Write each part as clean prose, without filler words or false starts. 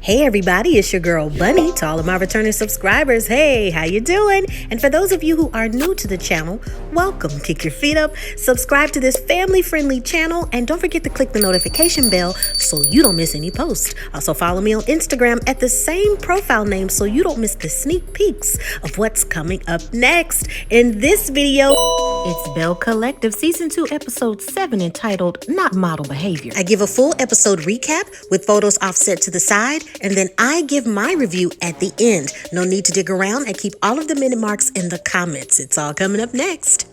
Hey everybody, it's your girl Bunny. To all of my returning subscribers, hey, how you doing? And for those of you who are new to the channel, welcome. Kick your feet up, subscribe to this family-friendly channel, and don't forget to click the notification bell so you don't miss any posts. Also follow me on Instagram at the same profile name so you don't miss the sneak peeks of what's coming up next. In this video, it's Belle Collective Season 2 Episode 7 entitled Not Model Behavior. I give a full episode recap with photos offset to the side, and then I give my review at the end. No need to dig around. I keep all of the minute marks in the comments. It's all coming up next.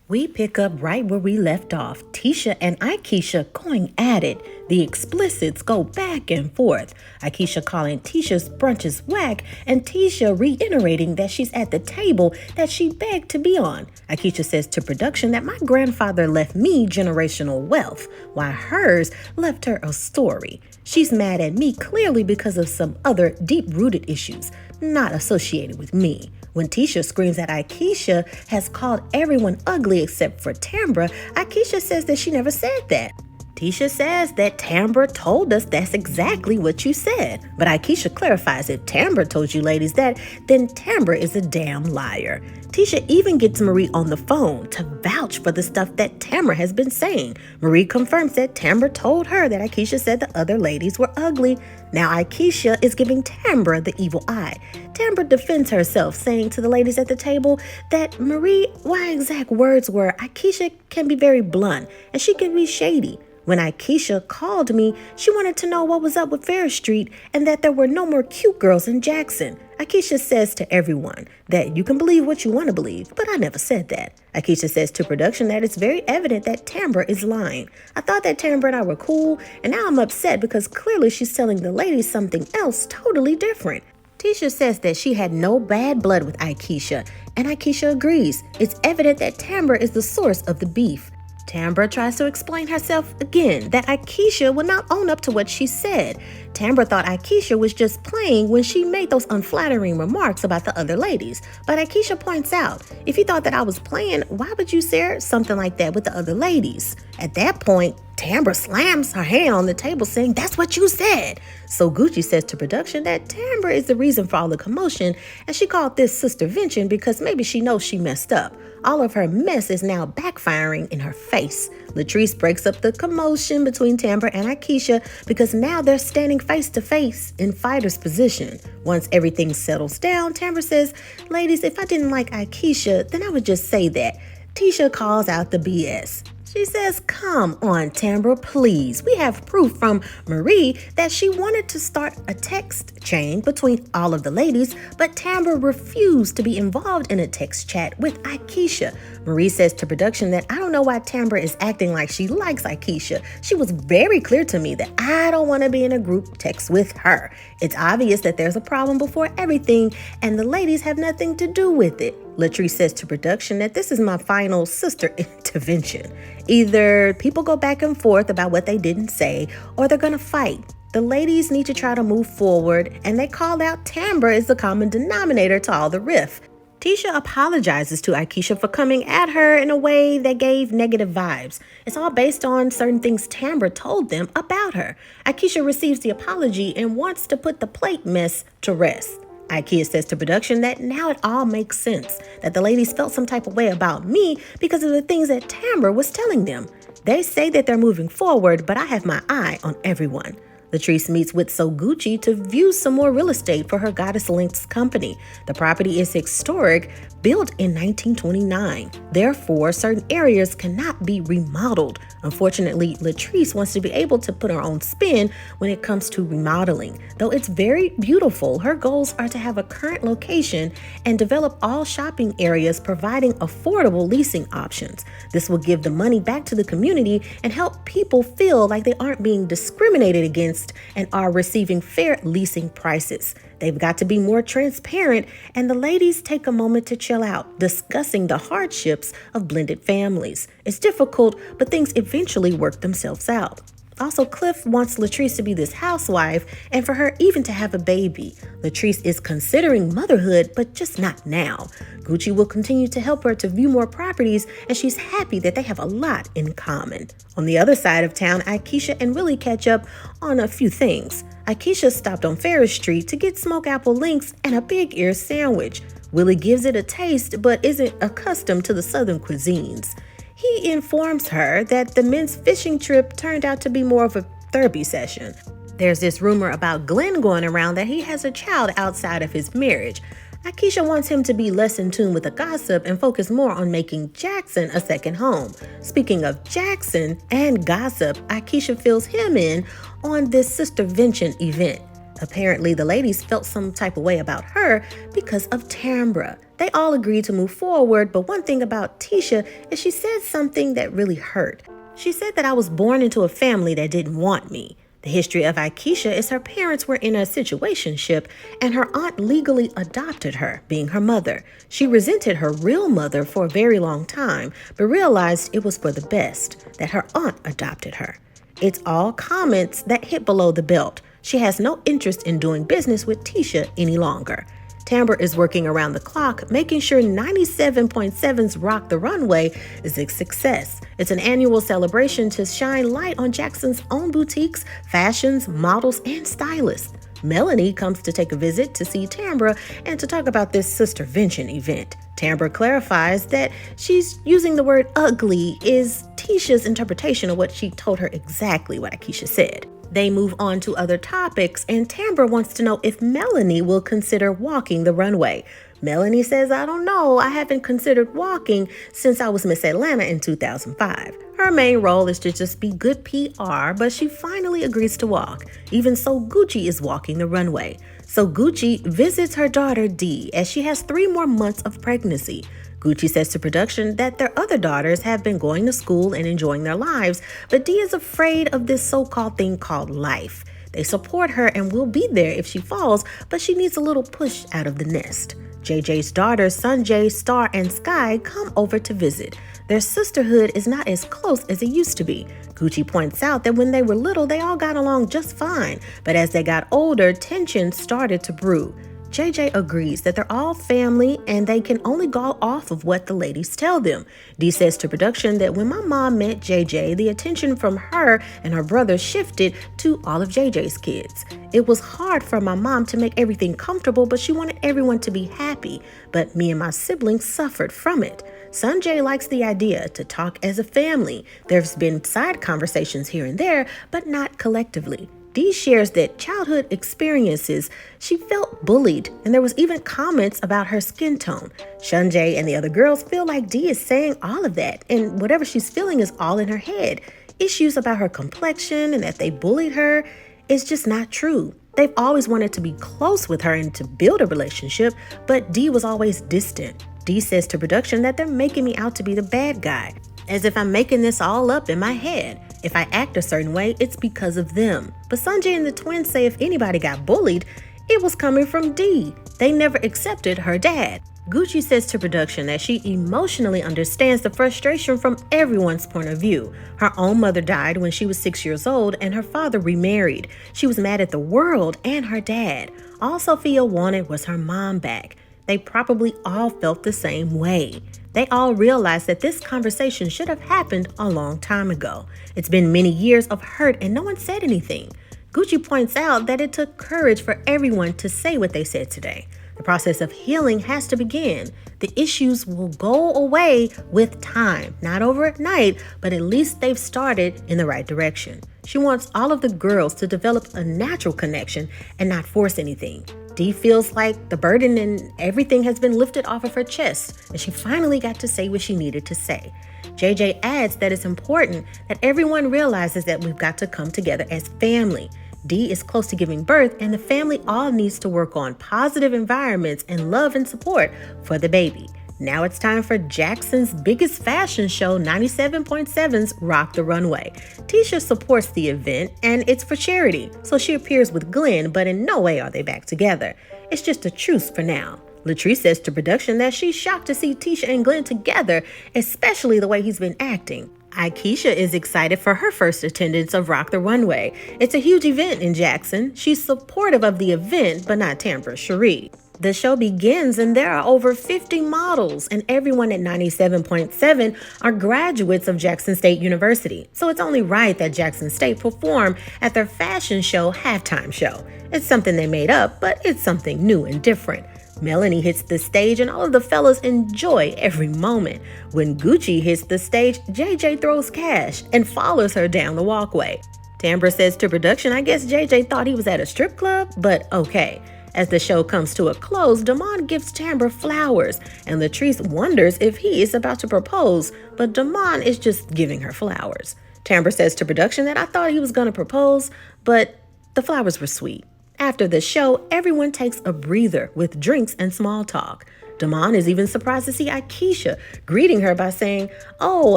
We pick up right where we left off. Tisha and Akisha going at it. The explicits go back and forth. Akisha calling Tisha's brunches whack, and Tisha reiterating that she's at the table that she begged to be on. Akisha says to production that my grandfather left me generational wealth, while hers left her a story. She's mad at me clearly because of some other deep-rooted issues, not associated with me. When Tisha screams that Akisha has called everyone ugly except for Tambra, Akisha says that she never said that. Tisha says that Tambra told us that's exactly what you said. But Akisha clarifies if Tambra told you ladies that, then Tambra is a damn liar. Tisha even gets Marie on the phone to vouch for the stuff that Tambra has been saying. Marie confirms that Tambra told her that Akisha said the other ladies were ugly. Now Akisha is giving Tambra the evil eye. Tambra defends herself, saying to the ladies at the table that Marie, why exact words were, Akisha can be very blunt and she can be shady. When Akisha called me, she wanted to know what was up with Fair Street and that there were no more cute girls in Jackson. Akisha says to everyone that you can believe what you want to believe, but I never said that. Akisha says to production that it's very evident that Tambra is lying. I thought that Tambra and I were cool, and now I'm upset because clearly she's telling the ladies something else totally different. Tisha says that she had no bad blood with Akisha, and Akisha agrees. It's evident that Tambra is the source of the beef. Tambra tries to explain herself again, that Akisha would not own up to what she said. Tambra thought Akisha was just playing when she made those unflattering remarks about the other ladies. But Akisha points out, if you thought that I was playing, why would you say something like that with the other ladies? At that point, Tambra slams her hand on the table saying, that's what you said. Sogucci says to production that Tambra is the reason for all the commotion, and she called this sistervention because maybe she knows she messed up. All of her mess is now backfiring in her face. Latrice breaks up the commotion between Tambra and Akisha because now they're standing face to face in fighter's position. Once everything settles down, Tambra says, ladies, if I didn't like Akisha, then I would just say that. Tisha calls out the BS. She says, come on, Tambra, please. We have proof from Marie that she wanted to start a text chain between all of the ladies, but Tambra refused to be involved in a text chat with Akisha. Marie says to production that I don't know why Tambra is acting like she likes Akisha. She was very clear to me that I don't want to be in a group text with her. It's obvious that there's a problem before everything, and the ladies have nothing to do with it. Latrice says to production that this is my final sister intervention. Either people go back and forth about what they didn't say, or they're going to fight. The ladies need to try to move forward, and they called out Tambra as the common denominator to all the riff. Tisha apologizes to Akisha for coming at her in a way that gave negative vibes. It's all based on certain things Tambra told them about her. Akisha receives the apology and wants to put the plate mess to rest. Akisha says to production that now it all makes sense, that the ladies felt some type of way about me because of the things that Tambra was telling them. They say that they're moving forward, but I have my eye on everyone. Latrice meets with Sogucci to view some more real estate for her Goddess Links company. The property is historic, built in 1929. Therefore, certain areas cannot be remodeled. Unfortunately, Latrice wants to be able to put her own spin when it comes to remodeling. Though it's very beautiful, her goals are to have a current location and develop all shopping areas, providing affordable leasing options. This will give the money back to the community and help people feel like they aren't being discriminated against and are receiving fair leasing prices. They've got to be more transparent, and the ladies take a moment to chill out, discussing the hardships of blended families. It's difficult, but things eventually work themselves out. Also, Cliff wants Latrice to be this housewife and for her even to have a baby. Latrice is considering motherhood, but just not now. Gucci will continue to help her to view more properties, and she's happy that they have a lot in common. On the other side of town, Akisha and Willie catch up on a few things. Akisha stopped on Ferris Street to get smoked apple links and a big ear sandwich. Willie gives it a taste, but isn't accustomed to the southern cuisines. He informs her that the men's fishing trip turned out to be more of a therapy session. There's this rumor about Glenn going around that he has a child outside of his marriage. Akisha wants him to be less in tune with the gossip and focus more on making Jackson a second home. Speaking of Jackson and gossip, Akisha fills him in on this sistervention event. Apparently, the ladies felt some type of way about her because of Tambra. They all agreed to move forward, but one thing about Tisha is she said something that really hurt. She said that I was born into a family that didn't want me. The history of Akisha is her parents were in a situationship and her aunt legally adopted her, being her mother. She resented her real mother for a very long time, but realized it was for the best that her aunt adopted her. It's all comments that hit below the belt. She has no interest in doing business with Tisha any longer. Tambra is working around the clock, making sure 97.7's Rock the Runway is a success. It's an annual celebration to shine light on Jackson's own boutiques, fashions, models, and stylists. Melanie comes to take a visit to see Tambra and to talk about this sistervention event. Tambra clarifies that she's using the word ugly is Tisha's interpretation of what she told her exactly what Akisha said. They move on to other topics, and Tambra wants to know if Melanie will consider walking the runway. Melanie says, I don't know, I haven't considered walking since I was Miss Atlanta in 2005. Her main role is to just be good PR, but she finally agrees to walk. Even Sogucci is walking the runway. Sogucci visits her daughter Dee as she has 3 more months of pregnancy. Gucci says to production that their other daughters have been going to school and enjoying their lives, but Dee is afraid of this so-called thing called life. They support her and will be there if she falls, but she needs a little push out of the nest. JJ's daughters, Sanjay, Star, and Sky come over to visit. Their sisterhood is not as close as it used to be. Gucci points out that when they were little, they all got along just fine, but as they got older, tension started to brew. JJ agrees that they're all family and they can only go off of what the ladies tell them. Dee says to production that when my mom met JJ, the attention from her and her brother shifted to all of JJ's kids. It was hard for my mom to make everything comfortable, but she wanted everyone to be happy. But me and my siblings suffered from it. Sanjay likes the idea to talk as a family. There's been side conversations here and there, but not collectively. Dee shares that childhood experiences, she felt bullied, and there was even comments about her skin tone. Sanjay and the other girls feel like Dee is saying all of that, and whatever she's feeling is all in her head. Issues about her complexion and that they bullied her is just not true. They've always wanted to be close with her and to build a relationship, but Dee was always distant. Dee says to production that they're making me out to be the bad guy, as if I'm making this all up in my head. If I act a certain way, it's because of them. But Sanjay and the twins say if anybody got bullied, it was coming from Dee. They never accepted her dad. Gucci says to production that she emotionally understands the frustration from everyone's point of view. Her own mother died when she was 6 years old and her father remarried. She was mad at the world and her dad. All Sophia wanted was her mom back. They probably all felt the same way. They all realized that this conversation should have happened a long time ago. It's been many years of hurt and no one said anything. Gucci points out that it took courage for everyone to say what they said today. The process of healing has to begin. The issues will go away with time, not overnight, but at least they've started in the right direction. She wants all of the girls to develop a natural connection and not force anything. Dee feels like the burden and everything has been lifted off of her chest, and she finally got to say what she needed to say. JJ adds that it's important that everyone realizes that we've got to come together as family. Dee is close to giving birth, and the family all needs to work on positive environments and love and support for the baby. Now it's time for Jackson's biggest fashion show, 97.7's Rock the Runway. Tisha supports the event, and it's for charity, so she appears with Glenn, but in no way are they back together. It's just a truce for now. Latrice says to production that she's shocked to see Tisha and Glenn together, especially the way he's been acting. Akisha is excited for her first attendance of Rock the Runway. It's a huge event in Jackson. She's supportive of the event, but not Tambra Cherie. The show begins and there are over 50 models, and everyone at 97.7 are graduates of Jackson State University. So it's only right that Jackson State perform at their fashion show halftime show. It's something they made up, but it's something new and different. Melanie hits the stage and all of the fellas enjoy every moment. When Gucci hits the stage, JJ throws cash and follows her down the walkway. Tambra says to production, I guess JJ thought he was at a strip club, but okay. As the show comes to a close, Damon gives Tambra flowers, and Latrice wonders if he is about to propose, but Damon is just giving her flowers. Tambra says to production that I thought he was going to propose, but the flowers were sweet. After the show, everyone takes a breather with drinks and small talk. Damon is even surprised to see Akisha, greeting her by saying, "Oh,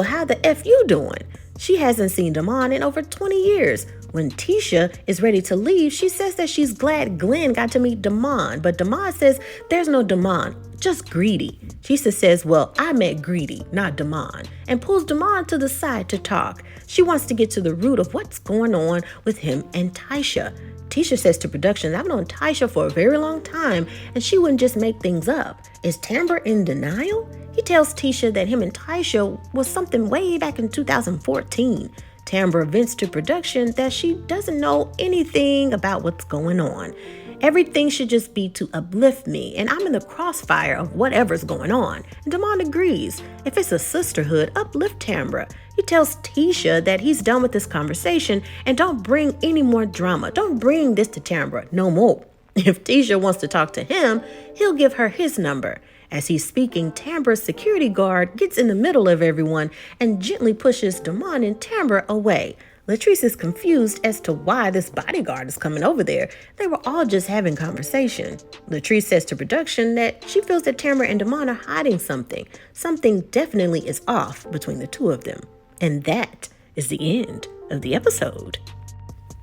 how the F you doing?" She hasn't seen Damon in over 20 years. When Tisha is ready to leave, she says that she's glad Glenn got to meet Damon, but Damon says there's no Damon, just Greedy. Tisha says, well, I met Greedy, not Damon, and pulls Damon to the side to talk. She wants to get to the root of what's going on with him and Tisha. Tisha says to production, I've known Tisha for a very long time, and she wouldn't just make things up. Is Tambra in denial? He tells Tisha that him and Tisha was something way back in 2014. Tambra vents to production that she doesn't know anything about what's going on. Everything should just be to uplift me, and I'm in the crossfire of whatever's going on. And Damon agrees. If it's a sisterhood, uplift Tambra. He tells Tisha that he's done with this conversation and don't bring any more drama. Don't bring this to Tambra no more. If Tisha wants to talk to him, he'll give her his number. As he's speaking, Tambra's security guard gets in the middle of everyone and gently pushes Damon and Tambra away. Latrice is confused as to why this bodyguard is coming over there. They were all just having conversation. Latrice says to production that she feels that Tambra and Damon are hiding something. Something definitely is off between the two of them. And that is the end of the episode.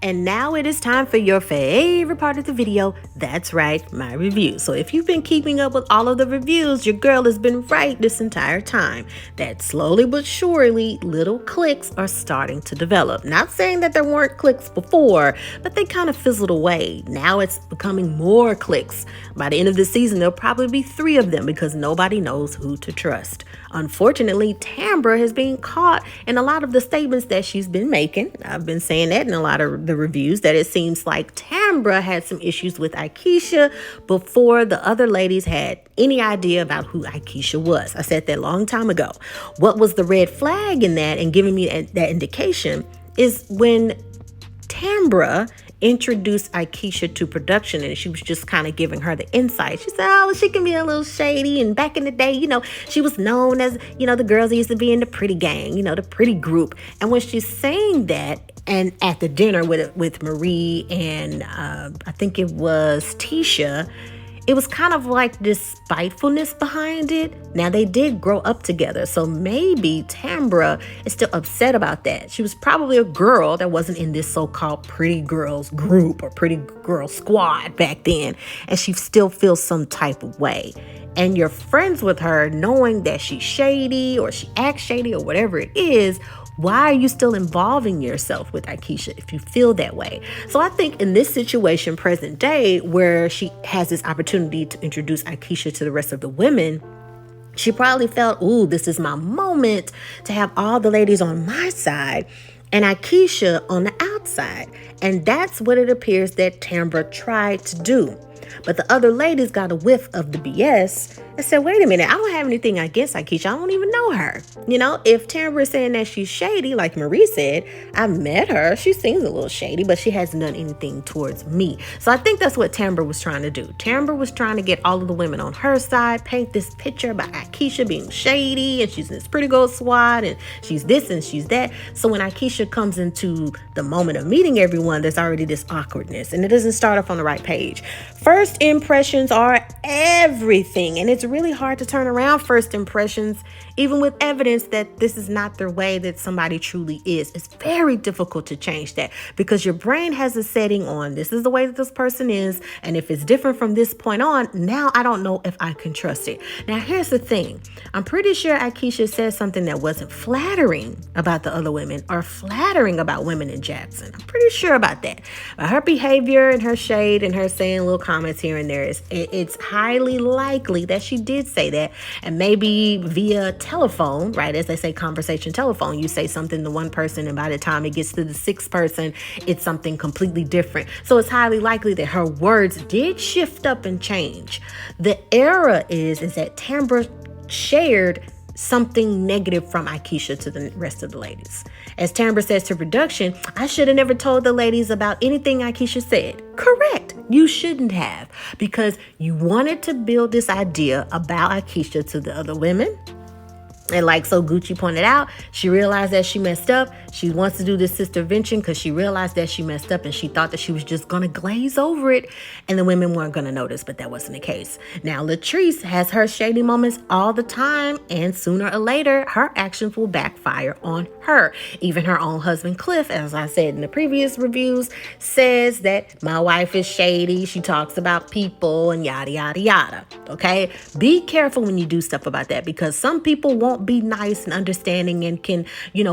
And now it is time for your favorite part of the video. That's right, my review. So if you've been keeping up with all of the reviews, your girl has been right this entire time. That slowly but surely, little cliques are starting to develop. Not saying that there weren't cliques before, but they kind of fizzled away. Now it's becoming more cliques. By the end of the season, there'll probably be 3 of them because nobody knows who to trust. Unfortunately, Tambra has been caught in a lot of the statements that she's been making. I've been saying that in a lot of the reviews, that it seems like Tambra had some issues with Akisha before the other ladies had any idea about who Akisha was. I said that a long time ago. What was the red flag in that and giving me that indication is when Tambra introduced Akisha to production and she was just kind of giving her the insight. She said, oh, she can be a little shady. And back in the day, she was known as, the girls that used to be in the pretty gang, the pretty group. And when she's saying that, and at the dinner with Marie and I think it was Tisha, it was kind of like this spitefulness behind it. Now, they did grow up together, so maybe Tambra is still upset about that. She was probably a girl that wasn't in this so-called pretty girls group or pretty girl squad back then, and she still feels some type of way. And you're friends with her knowing that she's shady or she acts shady or whatever it is. Why are you still involving yourself with Akisha if you feel that way? So I think in this situation, present day, where she has this opportunity to introduce Akisha to the rest of the women, she probably felt, ooh, this is my moment to have all the ladies on my side and Akisha on the outside. And that's what it appears that Tambra tried to do. But the other ladies got a whiff of the BS and said, wait a minute, I don't have anything against Akisha. I don't even know her. If Tambra is saying that she's shady, like Marie said, I met her. She seems a little shady, but she hasn't done anything towards me. So I think that's what Tambra was trying to do. Tambra was trying to get all of the women on her side, paint this picture about Akisha being shady, and she's in this pretty girl squad, and she's this and she's that. So when Akisha comes into the moment of meeting everyone, there's already this awkwardness, and it doesn't start off on the right page. First First impressions are everything, and it's really hard to turn around first impressions, even with evidence that this is not the way that somebody truly is. It's very difficult to change that because your brain has a setting on this is the way that this person is, and if it's different from this point on, now I don't know if I can trust it. Now, here's the thing. I'm pretty sure Akisha said something that wasn't flattering about the other women or flattering about women in Jackson. I'm pretty sure about that. But her behavior and her shade and her saying little comments here and there, it's highly likely that she did say that. And maybe via telephone, right? As they say, conversation telephone, you say something to one person and by the time it gets to the sixth person, it's something completely different. So it's highly likely that her words did shift up and change. The error is that Tambra shared something negative from Akisha to the rest of the ladies. As Tambra says to production, I should have never told the ladies about anything Akisha said. Correct. You shouldn't have, because you wanted to build this idea about Akisha to the other women. And like Sogucci pointed out, she realized that she messed up. She wants to do this sistervention because she realized that she messed up and she thought that she was just going to glaze over it and the women weren't going to notice, but that wasn't the case. Now, Latrice has her shady moments all the time, and sooner or later, her actions will backfire on her. Even her own husband, Cliff, as I said in the previous reviews, says that my wife is shady. She talks about people and yada, yada, yada. Okay? Be careful when you do stuff about that, because some people won't be nice and understanding and can,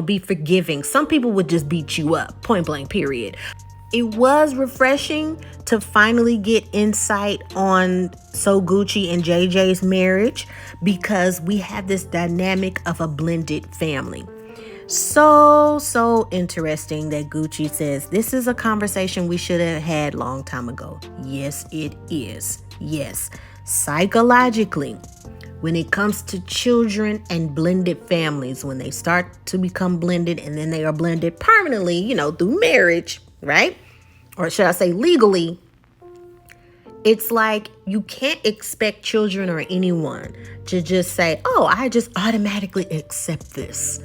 be forgiving. Some people would just beat you up, point blank, period. It was refreshing to finally get insight on Sogucci and JJ's marriage, because we have this dynamic of a blended family. So interesting that Gucci says this is a conversation we should have had long time ago. Yes, it is. Yes, psychologically, when it comes to children and blended families, when they start to become blended and then they are blended permanently, through marriage, right? Or should I say legally? It's like you can't expect children or anyone to just say, oh, I just automatically accept this.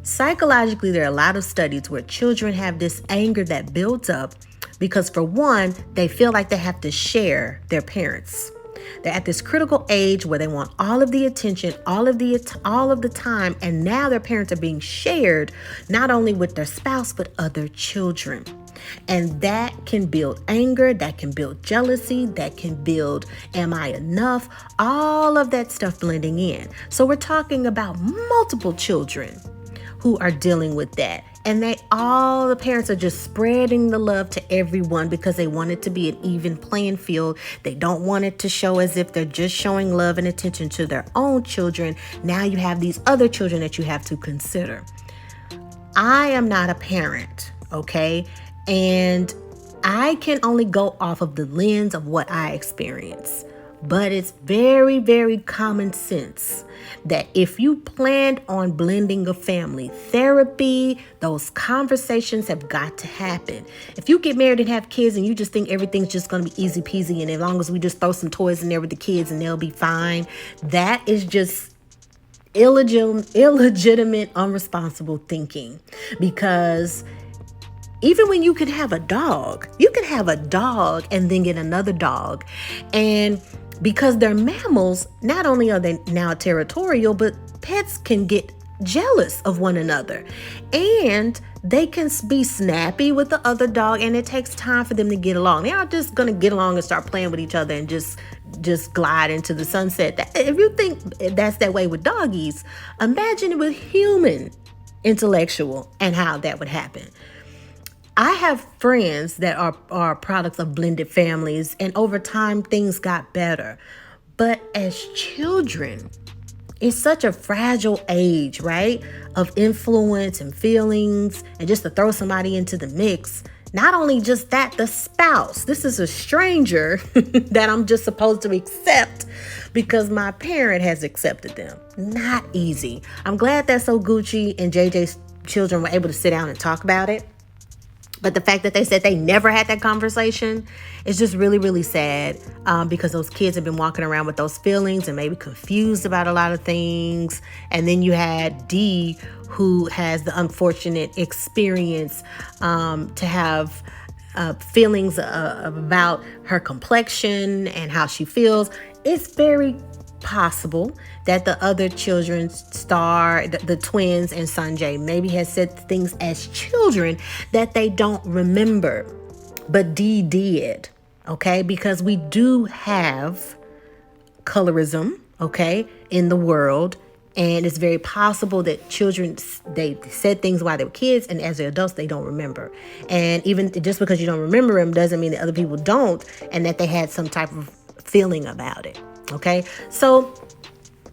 Psychologically, there are a lot of studies where children have this anger that builds up because, for one, they feel like they have to share their parents. They're at this critical age where they want all of the attention, all of the time, and now their parents are being shared not only with their spouse but other children. And that can build anger, that can build jealousy, that can build am I enough, all of that stuff blending in. So we're talking about multiple children who are dealing with that. And the parents are just spreading the love to everyone because they want it to be an even playing field. They don't want it to show as if they're just showing love and attention to their own children. Now you have these other children that you have to consider. I am not a parent, okay? And I can only go off of the lens of what I experience. But it's very, very common sense that if you planned on blending a family, therapy, those conversations have got to happen. If you get married and have kids and you just think everything's just going to be easy peasy, and as long as we just throw some toys in there with the kids and they'll be fine, that is just illegitimate, unresponsible thinking. Because even when you can have a dog and then get another dog. And because they're mammals, not only are they now territorial, but pets can get jealous of one another. And they can be snappy with the other dog, and it takes time for them to get along. They aren't just going to get along and start playing with each other and just glide into the sunset. If you think that's that way with doggies, imagine it with human intellectual and how that would happen. I have friends that are products of blended families, and over time things got better. But as children, it's such a fragile age, right? Of influence and feelings, and just to throw somebody into the mix. Not only just that, the spouse. This is a stranger that I'm just supposed to accept because my parent has accepted them. Not easy. I'm glad that Sogucci and JJ's children were able to sit down and talk about it. But the fact that they said they never had that conversation is just really, really sad, because those kids have been walking around with those feelings and maybe confused about a lot of things. And then you had Dee, who has the unfortunate experience to have feelings about her complexion and how she feels, it's very possible that the other children, Star, the twins, and Sanjay maybe has said things as children that they don't remember, but Dee did, okay? Because we do have colorism, okay, in the world. And it's very possible that children, they said things while they were kids, and as they're adults, they don't remember. And even just because you don't remember them doesn't mean that other people don't, and that they had some type of feeling about it. Okay, so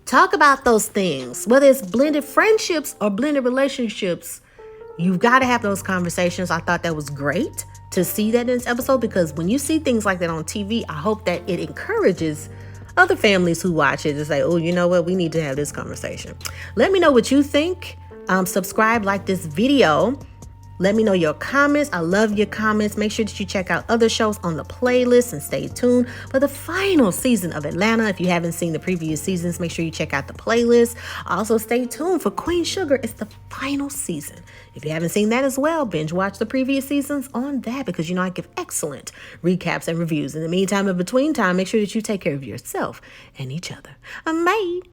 talk about those things, whether it's blended friendships or blended relationships. You've got to have those conversations. I thought that was great to see that in this episode, because when you see things like that on TV, I hope that it encourages other families who watch it to say, oh, you know what? We need to have this conversation. Let me know what you think. Subscribe, like this video. Let me know your comments. I love your comments. Make sure that you check out other shows on the playlist and stay tuned for the final season of Atlanta. If you haven't seen the previous seasons, make sure you check out the playlist. Also, stay tuned for Queen Sugar. It's the final season. If you haven't seen that as well, binge watch the previous seasons on that, because you know I give excellent recaps and reviews. In the meantime, in between time, make sure that you take care of yourself and each other. Bye.